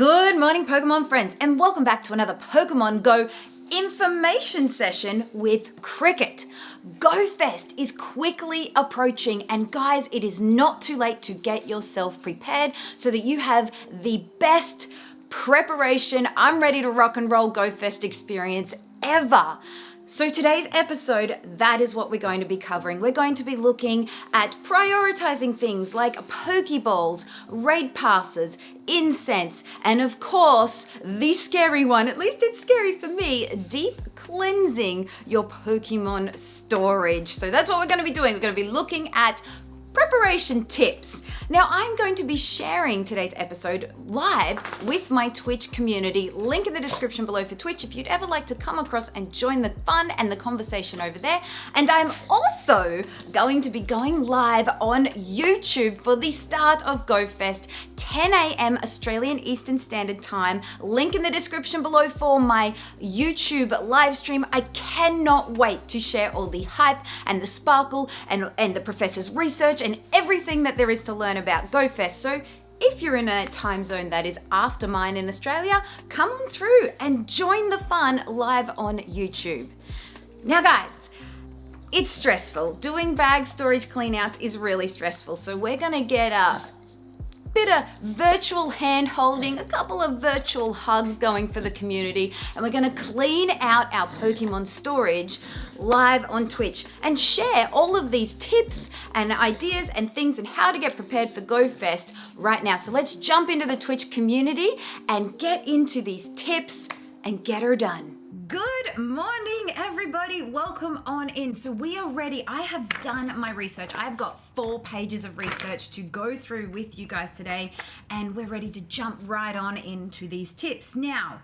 Good morning, Pokemon friends, and welcome back to another Pokemon Go information session with Kriket. Go Fest is quickly approaching, and guys, it is not too late to get yourself prepared so that you have the best preparation, I'm ready to rock and roll Go Fest experience ever. So today's episode, that is what we're going to be covering. We're going to be looking at prioritizing things like Pokéballs, raid passes, incense, and of course, the scary one, at least it's scary for me, deep cleansing your Pokemon storage. So that's what we're going to be doing. We're going to be looking at preparation tips. Now, I'm going to be sharing today's episode live with my Twitch community. Link in the description below for Twitch if you'd ever like to come across and join the fun and the conversation over there. And I'm also going to be going live on YouTube for the start of Go Fest, 10 a.m. Australian Eastern Standard Time. Link in the description below for my YouTube live stream. I cannot wait to share all the hype and the sparkle and the professor's research and everything that there is to learn about Go Fest. So if you're in a time zone that is after mine in Australia, come on through and join the fun live on YouTube. Now guys, it's stressful. Doing bag storage cleanouts is really stressful. So we're gonna get a bit of virtual hand holding, a couple of virtual hugs going for the community, and we're going to clean out our Pokemon storage live on Twitch and share all of these tips and ideas and things and how to get prepared for Go Fest right now. So let's jump into the Twitch community and get into these tips and get her done. Good morning, everybody. Welcome on in. So we are ready. I have done my research. I've got 4 pages of research to go through with you guys today, and we're ready to jump right on into these tips. Now,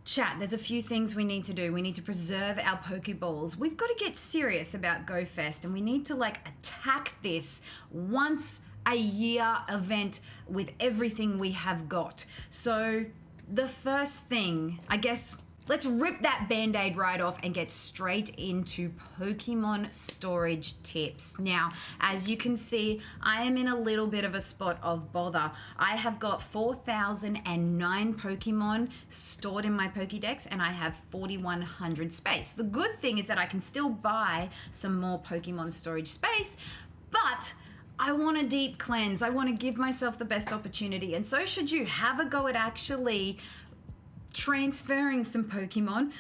chat, there's a few things we need to do. We need to preserve our Pokeballs. We've got to get serious about Go Fest, and we need to attack this once a year event with everything we have got. So the first thing, I guess, let's rip that band-aid right off and get straight into Pokemon storage tips. Now, as you can see, I am in a little bit of a spot of bother. I have got 4,009 Pokemon stored in my Pokédex, and I have 4,100 space. The good thing is that I can still buy some more Pokemon storage space, but I want a deep cleanse. I want to give myself the best opportunity, and so should you. Have a go at actually transferring some Pokemon.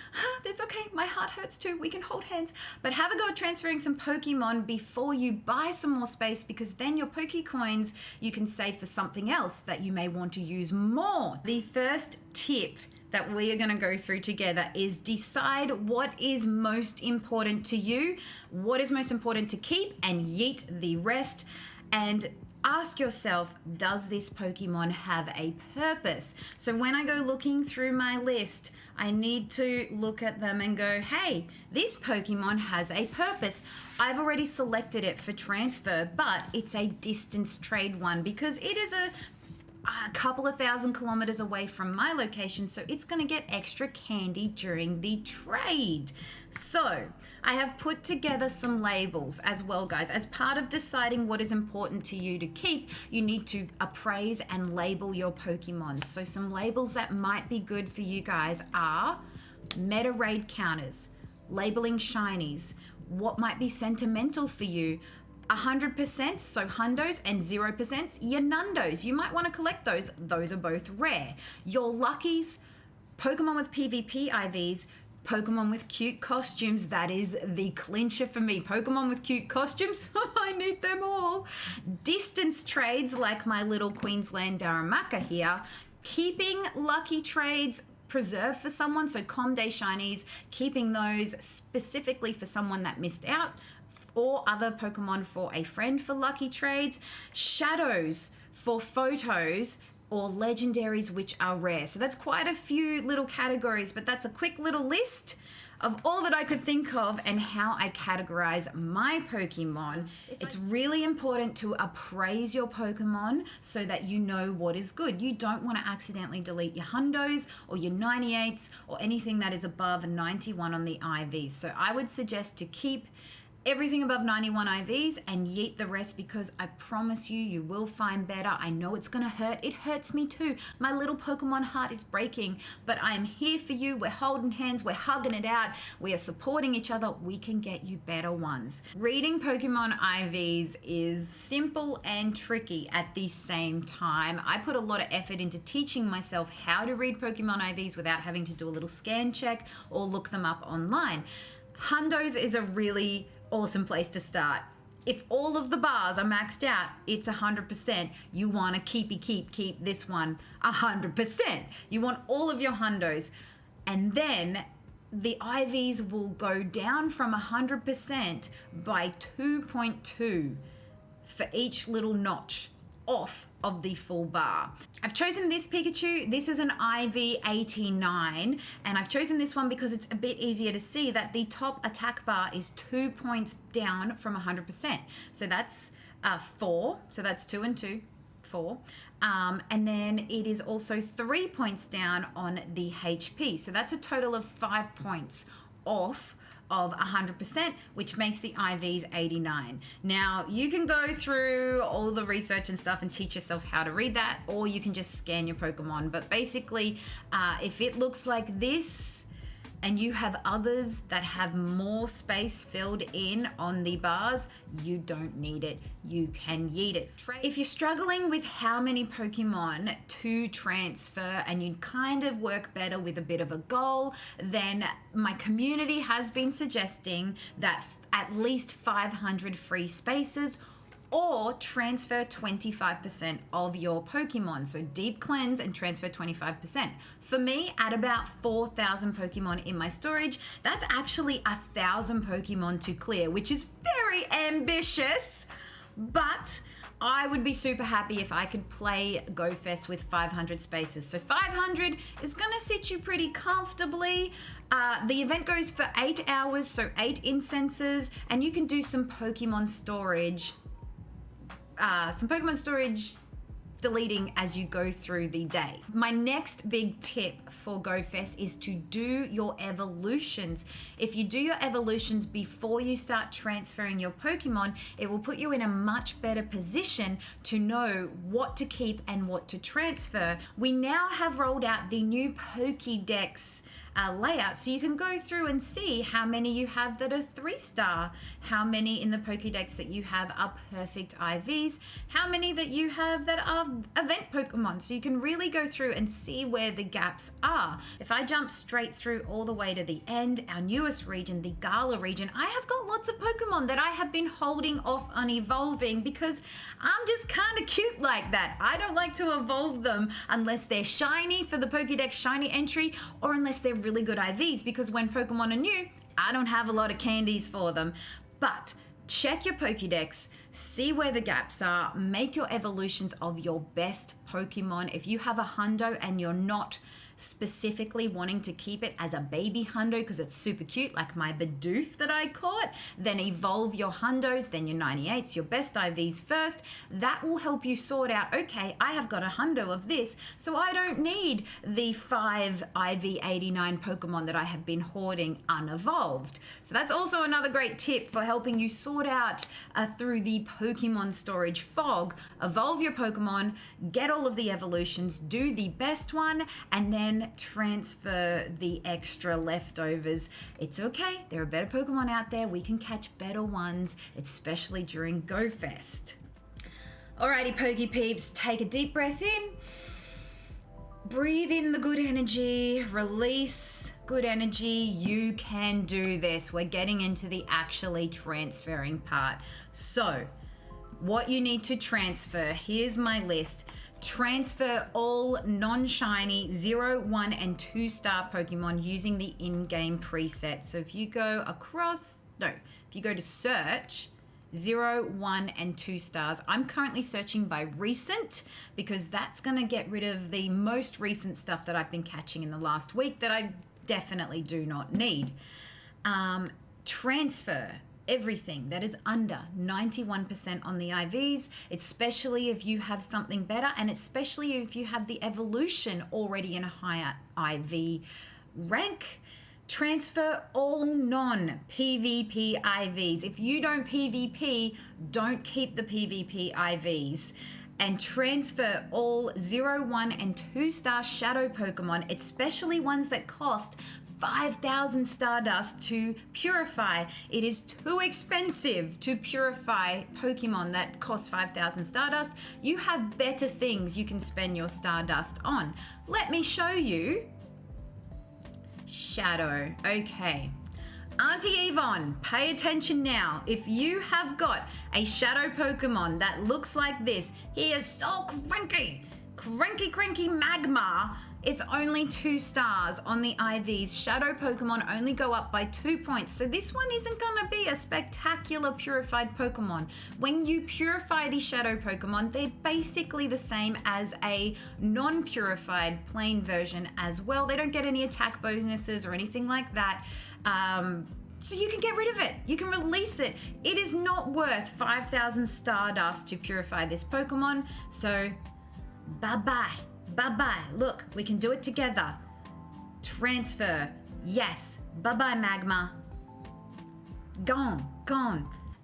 That's okay, my heart hurts too, we can hold hands. But have a go at transferring some Pokemon before you buy some more space, because then your Pokecoins you can save for something else that you may want to use more. The first tip that we are going to go through together is decide what is most important to you, what is most important to keep, and yeet the rest. And ask yourself, does this Pokemon have a purpose? So when I go looking through my list, I need to look at them and go, hey, this Pokemon has a purpose. I've already selected it for transfer, but it's a distance trade one because it is a couple of 1,000 kilometers away from my location, so it's going to get extra candy during the trade. So I have put together some labels as well, guys. As part of deciding what is important to you to keep, you need to appraise and label your Pokemon. So some labels that might be good for you guys are meta raid counters, labeling shinies, what might be sentimental for you, 100%, so hundos, and 0%, your nundos. You might want to collect those. Those are both rare. Your luckies, Pokemon with PvP IVs, Pokemon with cute costumes. That is the clincher for me. Pokemon with cute costumes, I need them all. Distance trades like my little Queensland Darumaka here. Keeping lucky trades preserved for someone, so Com Day shinies, keeping those specifically for someone that missed out, or other Pokemon for a friend for lucky trades, shadows for photos, or legendaries which are rare. So that's quite a few little categories, but that's a quick little list of all that I could think of and how I categorize my Pokemon. It's really important to appraise your Pokemon so that you know what is good. You don't want to accidentally delete your hundos or your 98s or anything that is above a 91 on the IVs. So I would suggest to keep everything above 91 IVs and yeet the rest, because I promise you, you will find better. I know it's gonna hurt. It hurts me too. My little Pokemon heart is breaking, but I am here for you. We're holding hands, we're hugging it out, we are supporting each other. We can get you better ones. Reading Pokemon IVs is simple and tricky at the same time. I put a lot of effort into teaching myself how to read Pokemon IVs without having to do a little scan check or look them up online. Hundos is a really awesome place to start. If all of the bars are maxed out, it's 100%. You want to keep this one 100%. You want all of your hundos. And then the IVs will go down from 100% by 2.2 for each little notch off of the full bar. I've chosen this Pikachu. This is an IV 89, and I've chosen this one because it's a bit easier to see that the top attack bar is 2 points down from 100%. So that's 4. So that's 2 and 2. 4. And then it is also 3 points down on the HP. So that's a total of 5 points off of 100%, which makes the IVs 89. Now, you can go through all the research and stuff and teach yourself how to read that, or you can just scan your Pokemon. But basically, if it looks like this, and you have others that have more space filled in on the bars, you don't need it. You can yeet it. If you're struggling with how many Pokemon to transfer and you kind of work better with a bit of a goal, then my community has been suggesting that at least 500 free spaces, or transfer 25% of your Pokemon. So deep cleanse and transfer 25%. For me, at about 4,000 Pokemon in my storage, that's actually 1,000 Pokemon to clear, which is very ambitious, but I would be super happy if I could play Go Fest with 500 spaces. So 500 is gonna sit you pretty comfortably. The event goes for 8 hours, so 8 incenses, and you can do some Pokemon storage deleting as you go through the day. My next big tip for Go Fest is to do your evolutions. If you do your evolutions before you start transferring your Pokemon, it will put you in a much better position to know what to keep and what to transfer. We now have rolled out the new Pokédex layout, so you can go through and see how many you have that are 3-star, how many in the Pokédex that you have are perfect IVs, how many that you have that are event Pokemon, so you can really go through and see where the gaps are. If I jump straight through all the way to the end, our newest region, the Gala region, I have got lots of Pokemon that I have been holding off on evolving because I'm just kind of cute like that. I don't like to evolve them unless they're shiny for the Pokédex shiny entry, or unless they're really good IVs, because when Pokemon are new, I don't have a lot of candies for them. But check your Pokédex, see where the gaps are, make your evolutions of your best Pokemon. If you have a hundo and you're not specifically wanting to keep it as a baby hundo because it's super cute, like my Bidoof that I caught, then evolve your hundos, then your 98s, your best IVs first. That will help you sort out, okay, I have got a hundo of this, so I don't need the 5 IV 89 Pokemon that I have been hoarding unevolved. So that's also another great tip for helping you sort out through the Pokemon storage fog. Evolve your Pokemon, get all of the evolutions, do the best one, and then transfer the extra leftovers. It's okay, there are better Pokemon out there. We can catch better ones, especially during Go Fest. Alrighty, Poke Peeps, take a deep breath in. Breathe in the good energy, release good energy. You can do this. We're getting into the actually transferring part. So, what you need to transfer, here's my list. Transfer all non-shiny 0, 1, and 2-star Pokemon using the in-game preset. So if you go if you go to search, 0, 1, and 2 stars. I'm currently searching by recent because that's going to get rid of the most recent stuff that I've been catching in the last week that I definitely do not need. Transfer everything that is under 91% on the IVs, especially if you have something better, and especially if you have the evolution already in a higher IV rank. Transfer all non-PvP IVs. If you don't PvP, don't keep the PvP IVs. And transfer all 0, 1, and 2-star shadow Pokemon, especially ones that cost 5,000 Stardust to purify. It is too expensive to purify Pokemon that cost 5,000 Stardust. You have better things you can spend your Stardust on. Let me show you. Shadow. Okay. Auntie Yvonne, pay attention now. If you have got a shadow Pokemon that looks like this, he is so cranky. Cranky magma. It's only 2 stars on the IVs. Shadow Pokemon only go up by 2 points. So this one isn't gonna be a spectacular purified Pokemon. When you purify the shadow Pokemon, they're basically the same as a non-purified plain version as well. They don't get any attack bonuses or anything like that. So you can get rid of it. You can release it. It is not worth 5,000 Stardust to purify this Pokemon. So bye-bye. Bye-bye. Look, we can do it together. Transfer. Yes. Bye-bye, magma. Gone.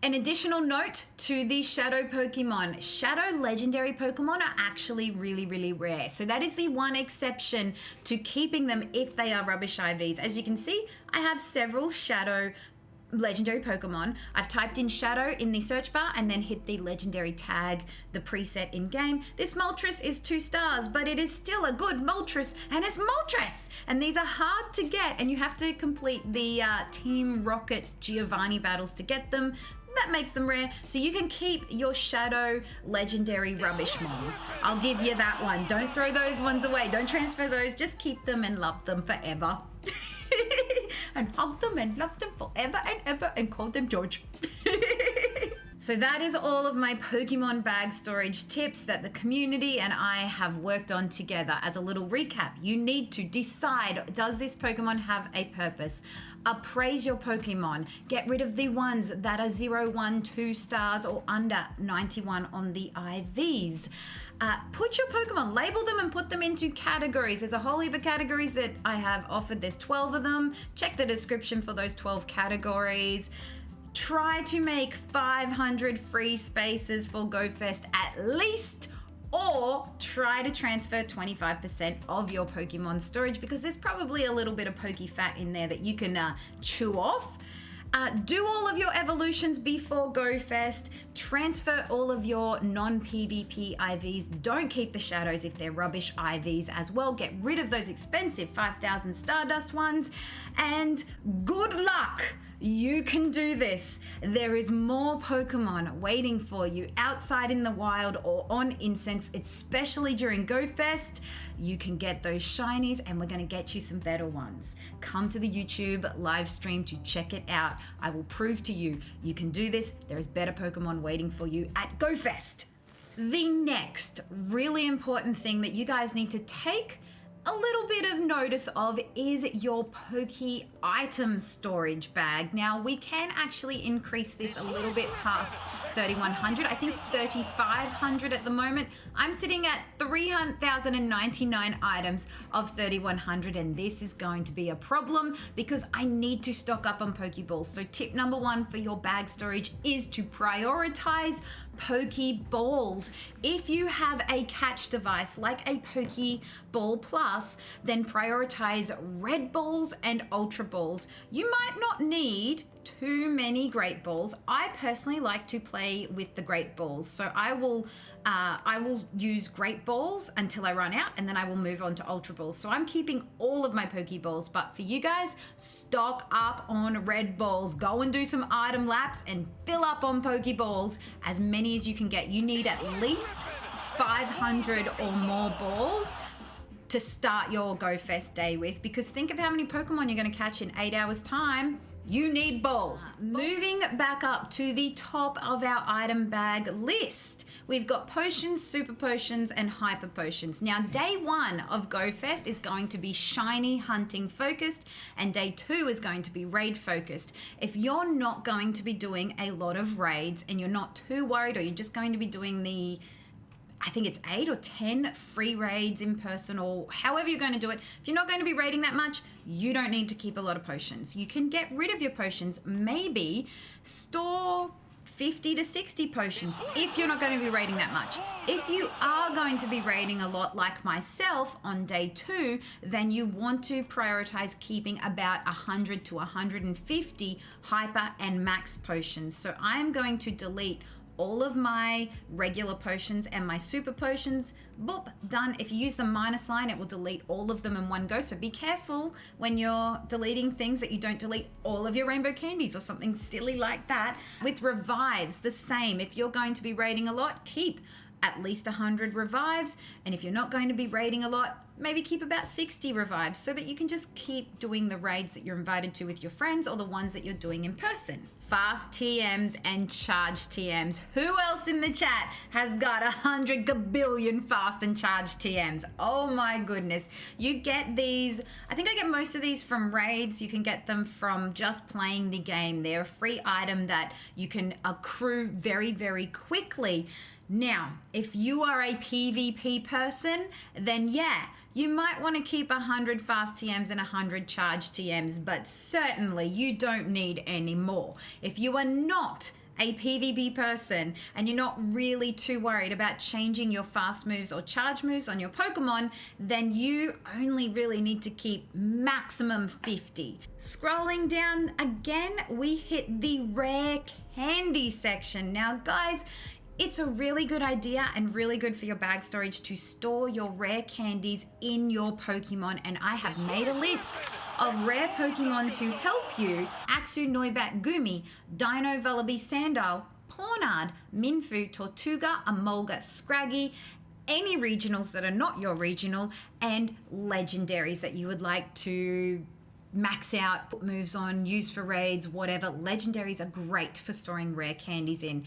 An additional note to the shadow Pokemon. Shadow legendary Pokemon are actually really rare. So that is the one exception to keeping them if they are rubbish IVs. As you can see, I have several shadow legendary Pokemon. I've typed in shadow in the search bar and then hit the legendary tag, the preset in game. This Moltres is 2 stars, but it is still a good Moltres, and it's Moltres! And these are hard to get, and you have to complete the Team Rocket Giovanni battles to get them. That makes them rare, so you can keep your shadow legendary rubbish mons. I'll give you that one. Don't throw those ones away. Don't transfer those. Just keep them and love them forever. And hug them and love them forever and ever and call them George. So that is all of my Pokemon bag storage tips that the community and I have worked on together. As a little recap, you need to decide, does this Pokemon have a purpose? Appraise your Pokemon. Get rid of the ones that are 0, 1, 2 stars or under 91 on the IVs. Put your Pokemon, label them and put them into categories. There's a whole heap of categories that I have offered. There's 12 of them. Check the description for those 12 categories. Try to make 500 free spaces for Go Fest at least, or try to transfer 25% of your Pokemon storage because there's probably a little bit of Poke fat in there that you can chew off. Do all of your evolutions before Go Fest. Transfer all of your non-PvP IVs. Don't keep the shadows if they're rubbish IVs as well. Get rid of those expensive 5,000 Stardust ones. And good luck! You can do this. There is more Pokemon waiting for you outside in the wild or on Incense, especially during Go Fest. You can get those shinies and we're going to get you some better ones. Come to the YouTube live stream to check it out. I will prove to you you can do this. There is better Pokemon waiting for you at Go Fest. The next really important thing that you guys need to take a little bit of notice of is your Poke item storage bag. Now we can actually increase this a little bit past 3,100. I think 3,500 at the moment. I'm sitting at 3,099 items of 3,100, and this is going to be a problem because I need to stock up on Pokeballs. So tip number 1 for your bag storage is to prioritize Pokeballs. If you have a catch device like a Pokeball Plus, then prioritize red balls and ultra balls. You might not need too many great balls. I personally like to play with the great balls, so I will use great balls until I run out, and then I will move on to ultra balls. So I'm keeping all of my Pokeballs, but for you guys, stock up on red balls. Go and do some item laps and fill up on Pokeballs, as many as you can get. You need at least 500 or more balls to start your Go Fest day with, because think of how many Pokemon you're going to catch in 8 hours time. You need balls. Moving back up to the top of our item bag list, we've got potions, super potions, and hyper potions. Now, day 1 of Go Fest is going to be shiny hunting focused, and day 2 is going to be raid focused. If you're not going to be doing a lot of raids and you're not too worried, or you're just going to be doing the I think it's 8 or 10 free raids in person, or however you're going to do it. If you're not going to be raiding that much, you don't need to keep a lot of potions. You can get rid of your potions. Maybe store 50 to 60 potions if you're not going to be raiding that much. If you are going to be raiding a lot like myself on day 2, then you want to prioritize keeping about 100 to 150 hyper and max potions. So I'm going to delete all of my regular potions and my super potions. Boop, done. If you use the minus line, it will delete all of them in one go. So be careful when you're deleting things that you don't delete all of your rainbow candies or something silly like that. With revives, the same. If you're going to be raiding a lot, keep at least 100 revives. And if you're not going to be raiding a lot, maybe keep about 60 revives so that you can just keep doing the raids that you're invited to with your friends or the ones that you're doing in person. Fast TMs and charge TMs. Who else in the chat has got 100 gabillion fast and charge TMs? Oh my goodness. You get these, I think I get most of these from raids. You can get them from just playing the game. They're a free item that you can accrue very, very quickly. Now, if you are a PvP person, then yeah, you might want to keep 100 fast TMs and 100 charge TMs, but certainly you don't need any more. If you are not a PvP person and you're not really too worried about changing your fast moves or charge moves on your Pokemon, then you only really need to keep maximum 50. Scrolling down again, we hit the rare candy section. Now guys, it's a really good idea and really good for your bag storage to store your rare candies in your Pokemon, and I have made a list of rare Pokemon to help you. Axu, Noibat, Gumi, Dino, Vullaby, Sandile, Pornard, Minfu, Tortuga, Emolga, Scraggy, any regionals that are not your regional, and legendaries that you would like to max out, put moves on, use for raids, whatever. Legendaries are great for storing rare candies in.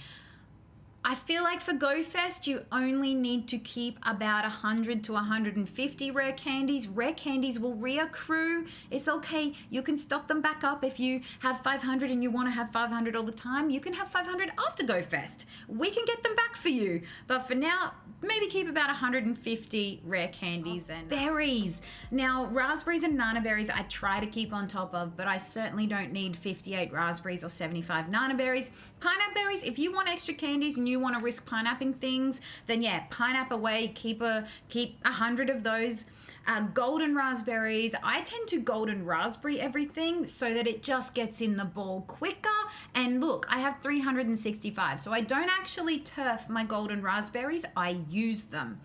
I feel like for Go Fest, you only need to keep about 100 to 150 rare candies. Rare candies will reaccrue. It's okay. You can stock them back up. If you have 500 and you want to have 500 all the time, you can have 500 after Go Fest. We can get them back for you. But for now, maybe keep about 150 rare candies and berries. Now, raspberries and nana berries, I try to keep on top of, but I certainly don't need 58 raspberries or 75 nana berries. Pineapple berries, if you want extra candies and you want to risk pineappling things, then yeah, pineapple away, keep 100 of those. Golden raspberries, I tend to golden raspberry everything so that it just gets in the ball quicker. And look, I have 365, so I don't actually turf my golden raspberries, I use them.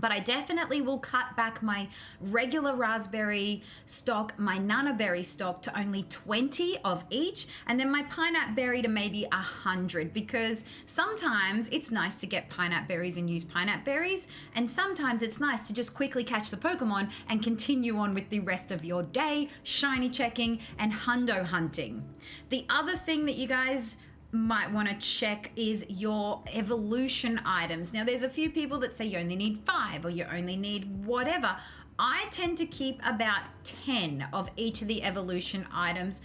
But I definitely will cut back my regular raspberry stock, my nana berry stock to only 20 of each, and then my pineapple berry to maybe 100, because sometimes it's nice to get pineapple berries and use pineapple berries, and sometimes it's nice to just quickly catch the Pokemon and continue on with the rest of your day, shiny checking and hundo hunting. The other thing that you guys might want to check is your evolution items. Now, there's a few people that say you only need 5 or you only need whatever. I tend to keep about 10 of each of the evolution items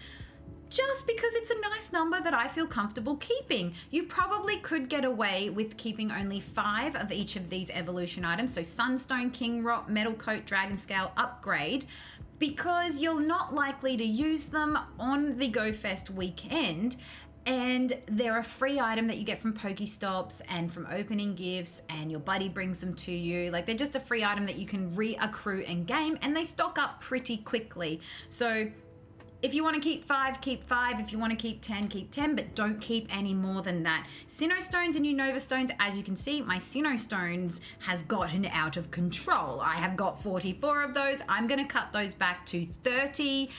just because it's a nice number that I feel comfortable keeping. You probably could get away with keeping only 5 of each of these evolution items. So Sunstone, King Rock, Metal Coat, Dragon Scale, Upgrade, because you're not likely to use them on the Go Fest weekend. And they're a free item that you get from Pokestops and from opening gifts, and your buddy brings them to you. Like, they're just a free item that you can reaccrue in game, and they stock up pretty quickly. So if you want to keep 5, keep 5. If you want to keep 10, keep 10, but don't keep any more than that. Sinnoh Stones and Unova Stones, as you can see, my Sinnoh Stones has gotten out of control. I have got 44 of those. I'm going to cut those back to 30.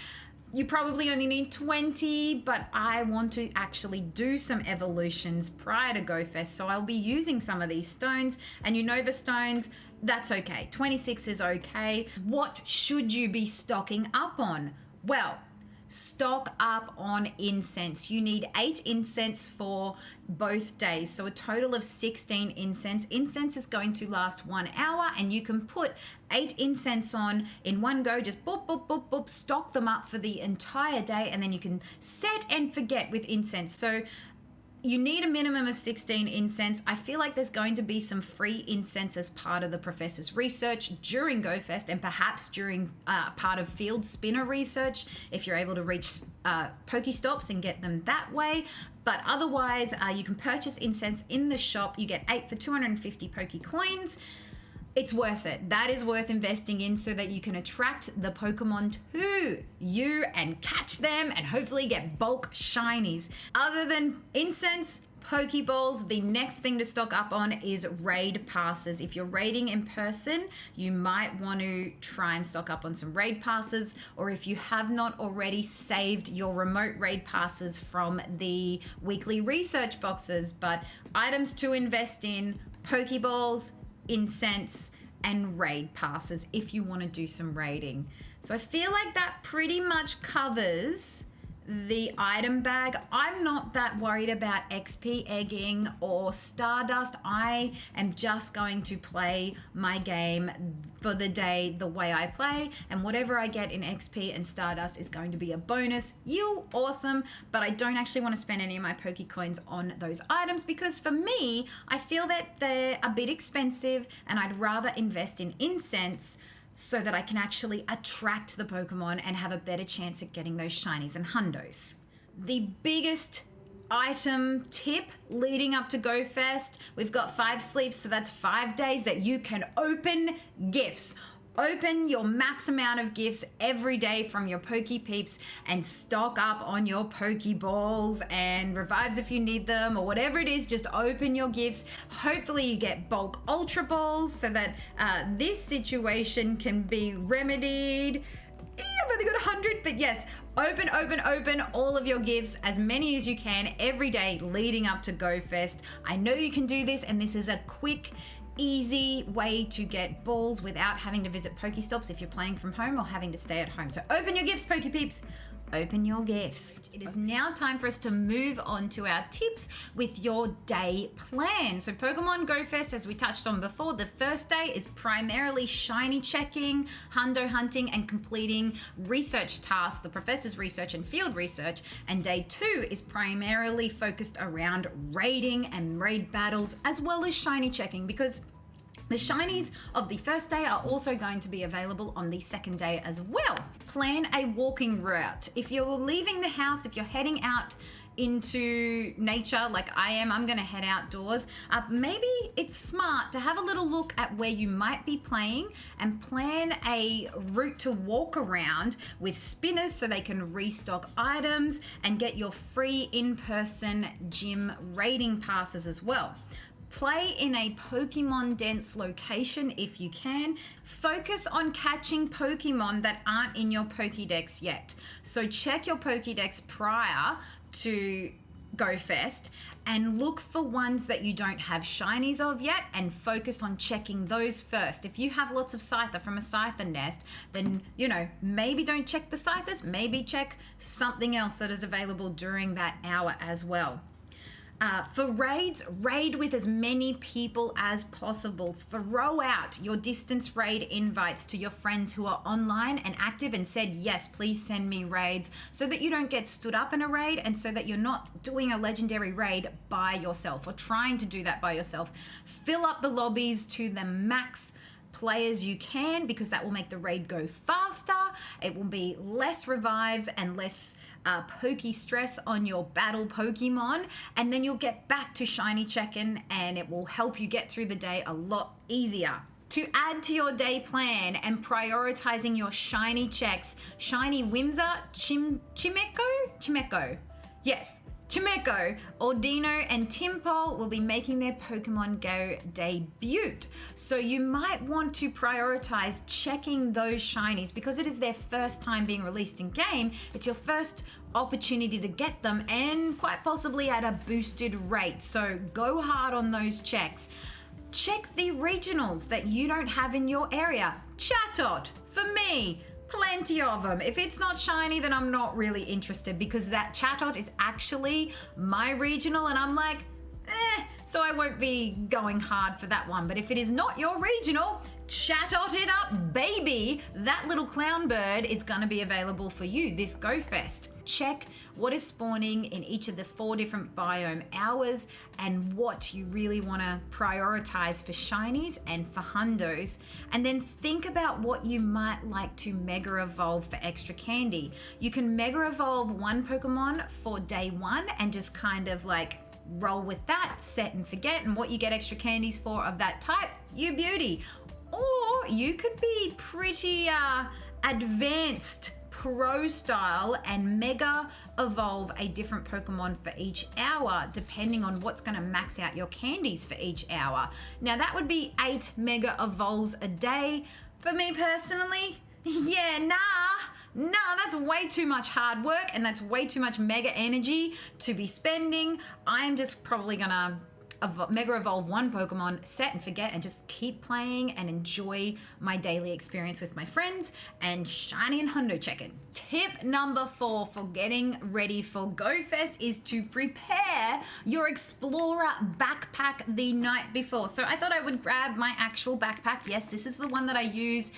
You probably only need 20, but I want to actually do some evolutions prior to Go Fest, so I'll be using some of these stones. And Unova Stones, that's okay. 26 is okay. What should you be stocking up on? Well, stock up on incense. You need 8 incense for both days, so a total of 16 incense. Incense is going to last 1 hour, and you can put 8 incense on in one go. Just boop, boop, boop, boop, stock them up for the entire day, and then you can set and forget with incense. So You need a minimum of 16 incense. I feel like there's going to be some free incense as part of the professor's research during Go Fest, and perhaps during part of field spinner research if you're able to reach Pokestops and get them that way. But otherwise, you can purchase incense in the shop. You get 8 for 250 Poke coins. It's worth it. That is worth investing in so that you can attract the Pokemon to you and catch them and hopefully get bulk shinies. Other than incense, Pokeballs, the next thing to stock up on is raid passes. If you're raiding in person, you might want to try and stock up on some raid passes, or if you have not already saved your remote raid passes from the weekly research boxes. But items to invest in: Pokeballs, incense, and raid passes if you want to do some raiding. So I feel like that pretty much covers the item bag. I'm not that worried about XP egging or Stardust. I am just going to play my game for the day the way I play, and whatever I get in XP and Stardust is going to be a bonus. You awesome, but I don't actually want to spend any of my Poke coins on those items because for me, I feel that they're a bit expensive and I'd rather invest in incense so that I can actually attract the Pokemon and have a better chance at getting those shinies and hundos. The biggest item tip leading up to Go Fest, we've got 5 sleeps, so that's 5 days that you can open gifts. Open your max amount of gifts every day from your Poke Peeps and stock up on your Pokeballs and revives if you need them or whatever it is. Just open your gifts. Hopefully you get bulk Ultra Balls so that this situation can be remedied. I've only got 100, but yes, open all of your gifts, as many as you can every day leading up to Go Fest. I know you can do this, and this is a quick, easy way to get balls without having to visit Pokestops if you're playing from home or having to stay at home. So open your gifts, Poke Peeps. Open your gifts. It is now time for us to move on to our tips with your day plan. So Pokemon Go Fest, as we touched on before, the first day is primarily shiny checking, hundo hunting, and completing research tasks, the professor's research and field research. And day 2 is primarily focused around raiding and raid battles, as well as shiny checking, because the shinies of the first day are also going to be available on the second day as well. Plan a walking route. If you're leaving the house, if you're heading out into nature like I am, I'm going to head outdoors. Maybe it's smart to have a little look at where you might be playing and plan a route to walk around with spinners so they can restock items and get your free in-person gym raiding passes as well. Play in a Pokemon dense location if you can. Focus on catching Pokemon that aren't in your Pokédex yet. So check your Pokédex prior to Go Fest and look for ones that you don't have shinies of yet and focus on checking those first. If you have lots of Scyther from a Scyther nest, then, maybe don't check the Scythers, maybe check something else that is available during that hour as well. For raids, raid with as many people as possible. Throw out your distance raid invites to your friends who are online and active and said, yes, please send me raids, so that you don't get stood up in a raid and so that you're not doing a legendary raid by yourself or trying to do that by yourself. Fill up the lobbies to the max players you can, because that will make the raid go faster. It will be less revives and less Poke stress on your battle Pokemon, and then you'll get back to shiny checking and it will help you get through the day a lot easier. To add to your day plan and prioritizing your shiny checks, Shiny Whimsar, Chimecho. Yes, Chimecho, Ordino, and Timpole will be making their Pokemon Go debut. So you might want to prioritize checking those shinies because it is their first time being released in game. It's your first opportunity to get them, and quite possibly at a boosted rate. So go hard on those checks. Check the regionals that you don't have in your area. Chatot, for me, plenty of them. If it's not shiny, then I'm not really interested, because that Chatot is actually my regional and I'm like, so I won't be going hard for that one. But if it is not your regional, Chatot it up, baby. That little clown bird is going to be available for you this Go Fest. check what is spawning in each of the 4 different biome hours and what you really want to prioritize for shinies and for hundos. And then think about what you might like to mega evolve for extra candy. You can mega evolve one Pokemon for day 1 and just kind of like roll with that, set and forget, and what you get extra candies for of that type, you beauty. Or you could be pretty advanced pro style and mega evolve a different Pokemon for each hour, depending on what's going to max out your candies for each hour. Now that would be 8 mega evolves a day. For me personally, yeah, nah, that's way too much hard work and that's way too much mega energy to be spending. I'm just probably gonna mega evolve one Pokemon, set and forget, and just keep playing and enjoy my daily experience with my friends and shiny and hundo checking. Tip number 4 for getting ready for Go Fest is to prepare your Explorer backpack the night before. So I thought I would grab my actual backpack. Yes, this is the one that I use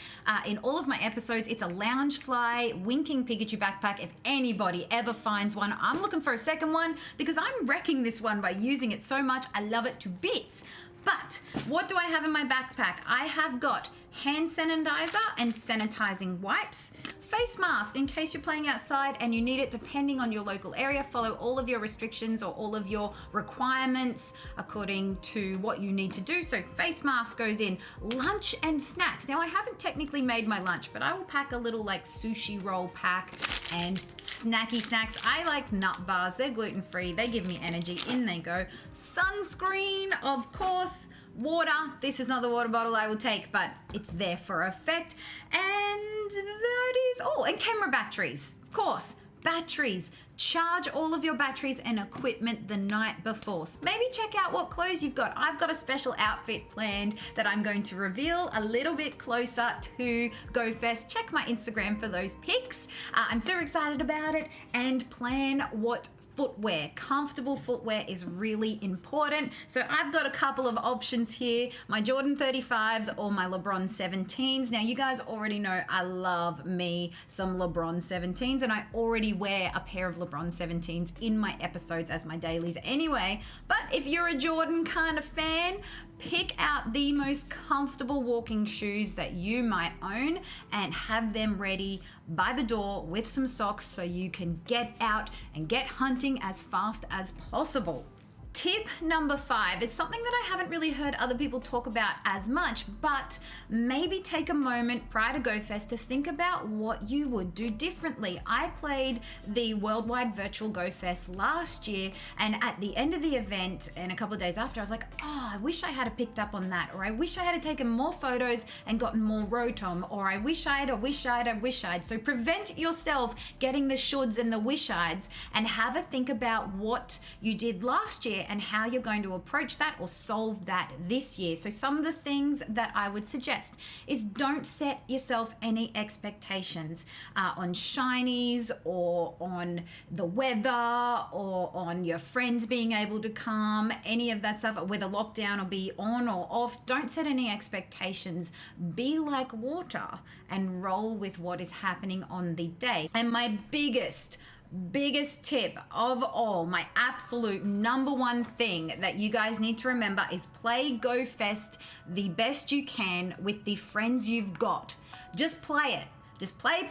in all of my episodes. It's a Loungefly Winking Pikachu backpack. If anybody ever finds one, I'm looking for a second one because I'm wrecking this one by using it so much. I love it to bits. But what do I have in my backpack? I have got hand sanitizer and sanitizing wipes, face mask in case you're playing outside and you need it depending on your local area. Follow all of your restrictions or all of your requirements according to what you need to do. So face mask goes in. Lunch and snacks. Now I haven't technically made my lunch, but I will pack a little like sushi roll pack and snacky snacks. I like nut bars. They're gluten-free. They give me energy. In they go. Sunscreen, of course. Water. This is not the water bottle I will take, but it's there for effect. And that is all. And camera batteries. Of course. Batteries. Charge all of your batteries and equipment the night before. Maybe check out what clothes you've got. I've got a special outfit planned that I'm going to reveal a little bit closer to Go Fest. Check my Instagram for those pics. I'm super excited about it, and plan what footwear. Comfortable footwear is really important. So I've got a couple of options here, my Jordan 35s or my LeBron 17s. Now you guys already know I love me some LeBron 17s, and I already wear a pair of LeBron 17s in my episodes as my dailies anyway. But if you're a Jordan kind of fan, pick out the most comfortable walking shoes that you might own and have them ready by the door with some socks so you can get out and get hunting as fast as possible. Tip number 5 is something that I haven't really heard other people talk about as much, but maybe take a moment prior to Go Fest to think about what you would do differently. I played the Worldwide Virtual Go Fest last year, and at the end of the event and a couple of days after, I was like, oh, I wish I had picked up on that, or I wish I had taken more photos and gotten more Rotom, or I wish I'd. So prevent yourself getting the shoulds and the wish-I'ds and have a think about what you did last year and how you're going to approach that or solve that this year. So some of the things that I would suggest is don't set yourself any expectations on shinies or on the weather or on your friends being able to come, any of that stuff, whether lockdown will be on or off. Don't set any expectations. Be like water and roll with what is happening on the day. And my biggest tip of all, my absolute number one thing that you guys need to remember is play Go Fest the best you can with the friends you've got. Just play it. Just play the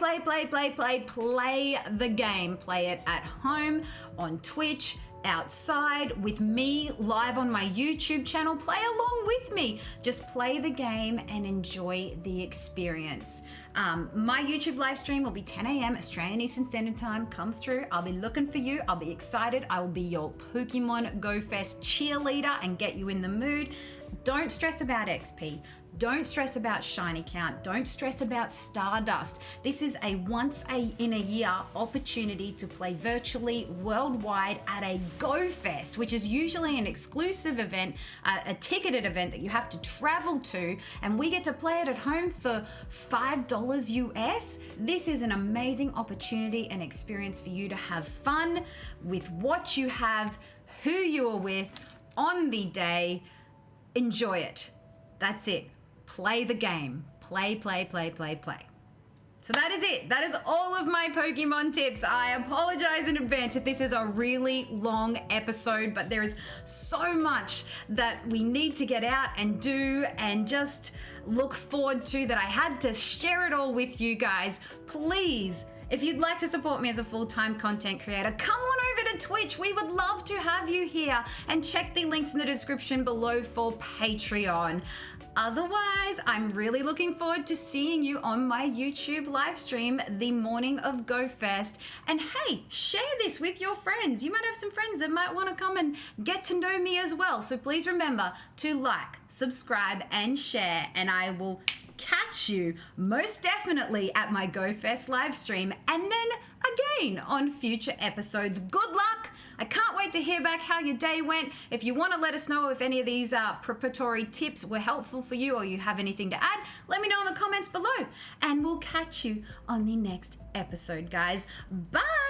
game. Play it at home, on Twitch, outside, with me, live on my YouTube channel. Play along with me. Just play the game and enjoy the experience. My YouTube live stream will be 10 a.m. Australian Eastern Standard Time. Come through. I'll be looking for you. I'll be excited. I will be your Pokemon Go Fest cheerleader and get you in the mood. Don't stress about XP. Don't stress about shiny count. Don't stress about Stardust. This is a once in a year opportunity to play virtually worldwide at a Go Fest, which is usually an exclusive event, a ticketed event that you have to travel to, and we get to play it at home for $5 US. This is an amazing opportunity and experience for you to have fun with what you have, who you are with on the day. Enjoy it. That's it. Play the game. Play. So that is it. That is all of my Pokemon tips. I apologize in advance if this is a really long episode, but there is so much that we need to get out and do and just look forward to that I had to share it all with you guys. Please, if you'd like to support me as a full-time content creator, come on over to Twitch. We would love to have you here, and check the links in the description below for Patreon. Otherwise, I'm really looking forward to seeing you on my YouTube live stream the morning of Go Fest. And hey, share this with your friends. You might have some friends that might want to come and get to know me as well. So please remember to like, subscribe, and share. And I will catch you most definitely at my Go Fest live stream, and then again on future episodes. Good luck. I can't wait to hear back how your day went. If you want to let us know if any of these preparatory tips were helpful for you or you have anything to add, let me know in the comments below, and we'll catch you on the next episode, guys. Bye.